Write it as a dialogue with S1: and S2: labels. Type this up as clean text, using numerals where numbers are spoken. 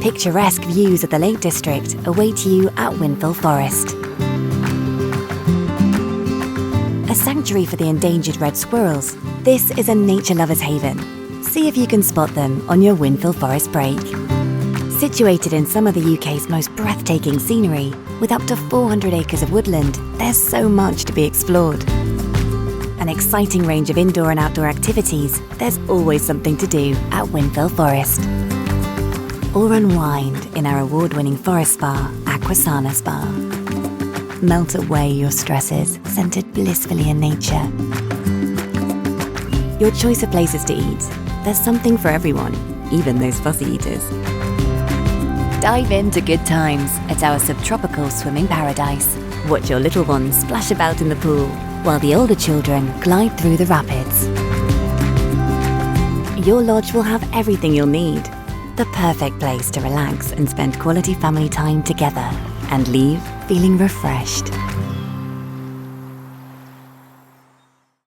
S1: Picturesque views of the Lake District await you at Whinfell Forest. A sanctuary for the endangered red squirrels, this is a nature lover's haven. See if you can spot them on your Whinfell Forest break. Situated in some of the UK's most breathtaking scenery, with up to 400 acres of woodland, there's so much to be explored. An exciting range of indoor and outdoor activities, there's always something to do at Whinfell Forest. Or unwind in our award-winning forest spa, Aquasana Spa. Melt away your stresses, centered blissfully in nature. Your choice of places to eat, there's something for everyone, even those fussy eaters. Dive into good times at our Subtropical Swimming Paradise. Watch your little ones splash about in the pool, while the older children glide through the rapids. Your lodge will have everything you'll need. The perfect place to relax and spend quality family time together and leave feeling refreshed.